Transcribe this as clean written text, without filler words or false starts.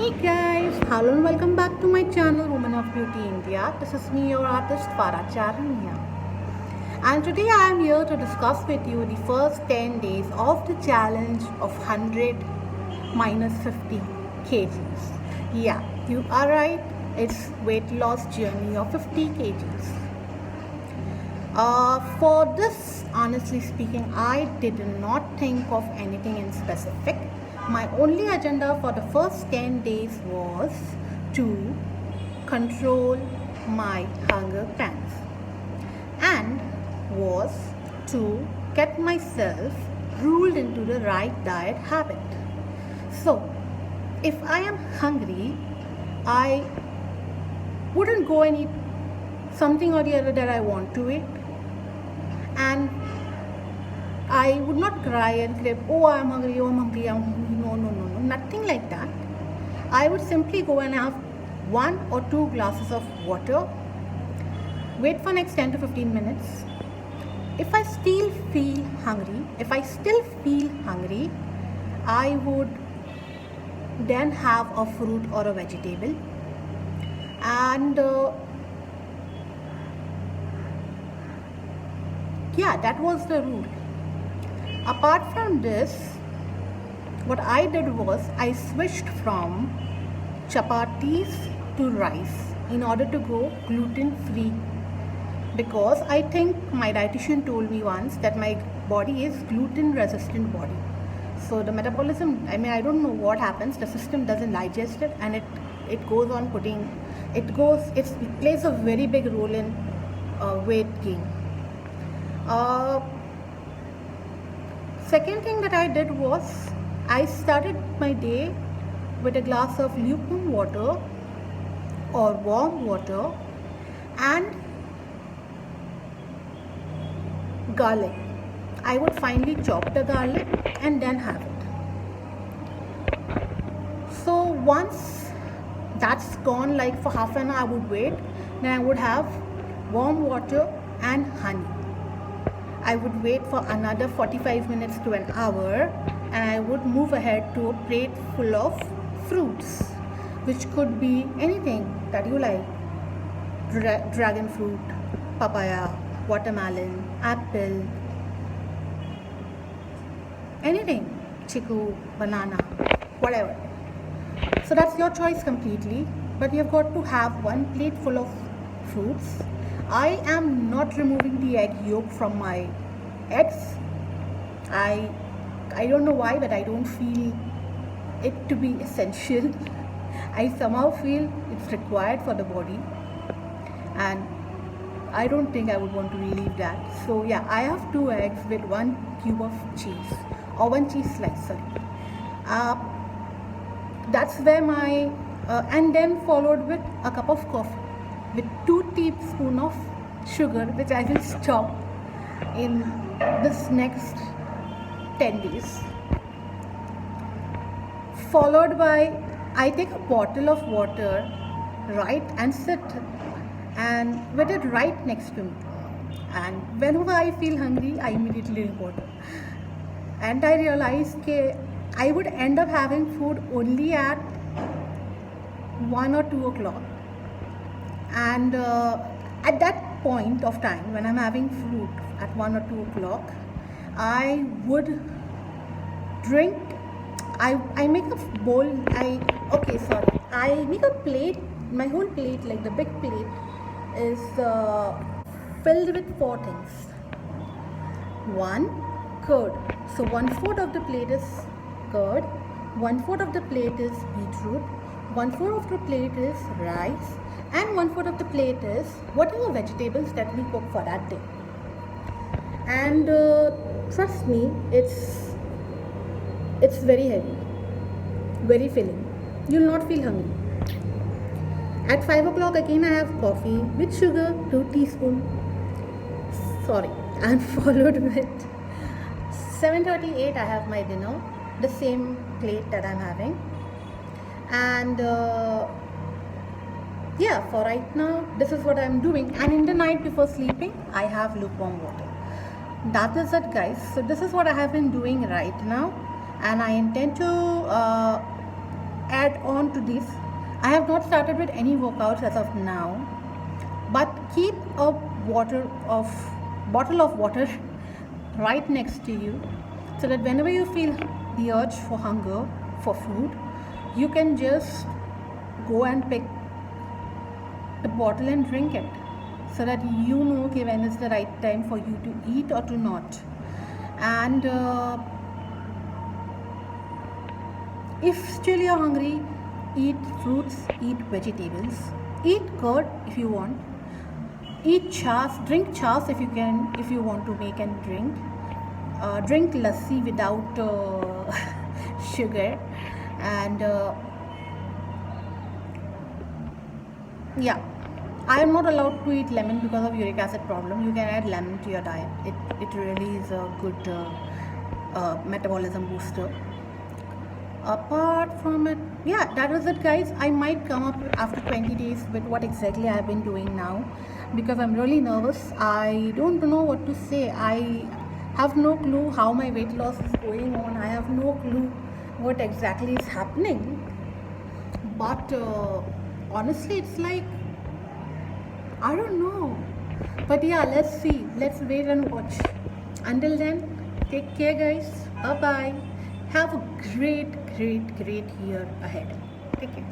Hey guys, hello and welcome back to my channel Women of Beauty India. This is me, your artist Farah Charania. And today I am here to discuss with you the first 10 days of the challenge of 100 minus 50 kgs. Yeah, you are right, it's weight loss journey of 50 kgs. For this, honestly speaking, I did not think of anything in specific. My only agenda for the first 10 days was to control my hunger pangs and was to get myself ruled into the right diet habit. So, if I am hungry, I wouldn't go and eat something or the other that I want to eat, and I would not cry and crave, oh I'm hungry, oh I'm hungry, I'm hungry. No, nothing like that. I would simply go and have 1 or 2 glasses of water, wait for next 10 to 15 minutes. If I still feel hungry, I would then have a fruit or a vegetable, and yeah, that was the rule. Apart from this, what I did was I switched from chapatis to rice in order to go gluten free, because I think my dietitian told me once that my body is gluten resistant body. So the metabolism, I don't know what happens, the system doesn't digest it, and it goes on putting, it plays a very big role in weight gain. Second thing that I did was I started my day with a glass of lukewarm water or warm water and garlic. I would finely chop the garlic and then have it. So once that's gone, like for half an hour I would wait, then I would have warm water and honey. I would wait for another 45 minutes to an hour, and I would move ahead to a plate full of fruits, which could be anything that you like. Dragon fruit, papaya, watermelon, apple, anything, chiku, banana, whatever. So that's your choice completely, but you've got to have one plate full of fruits. I am not removing the egg yolk from my eggs. I don't know why, but I don't feel it to be essential. I somehow feel it's required for the body, and I don't think I would want to relieve that. So yeah, I have 2 eggs with 1 cube of cheese, or 1 cheese slice, sorry. That's where my and then followed with a cup of coffee with 2 teaspoons of sugar, which I will stop in this next 10 days. Followed by, I take a bottle of water, right, and sit and with it right next to me. And whenever I feel hungry, I immediately drink water. And I realized that I would end up having food only at 1 or 2 o'clock. And at that point of time, when I'm having fruit at 1 or 2 o'clock, I would drink, I make a bowl, I make a plate, my whole plate, like the big plate, is filled with 4 things. 1, curd. So 1/4 of the plate is curd, 1/4 of the plate is beetroot, 1/4 of the plate is rice, and 1/4 of the plate is whatever vegetables that we cook for that day. And trust me, it's very heavy, very filling. You'll not feel hungry. At 5 o'clock again I have coffee with sugar, 2 teaspoons. Sorry, and followed with 7:38 I have my dinner, the same plate that I'm having. And yeah, for right now, this is what I'm doing. And in the night before sleeping, I have lukewarm water. That is it, guys. So this is what I have been doing right now, and I intend to add on on to this. I have not started with any workouts as of now, but keep a bottle of water right next to you, so that whenever you feel the urge for hunger for food, you can just go and pick the bottle and drink it, so that you know okay, when is the right time for you to eat or to not. And if still you're hungry, eat fruits, eat vegetables, eat curd if you want, eat chas, drink chas if you can, if you want to make and drink. Drink lassi without sugar, and yeah, I am not allowed to eat lemon because of uric acid problem. You can add lemon to your diet. It really is a good metabolism booster. Apart from it, yeah, that was it, guys. I might come up after 20 days with what exactly I've been doing now, because I'm really nervous. I don't know what to say. I have no clue how my weight loss is going on. I have no clue what exactly is happening. But honestly, it's like, I don't know. But yeah, let's see. Let's wait and watch. Until then, take care, guys. Bye bye. Have a great year ahead. Take care.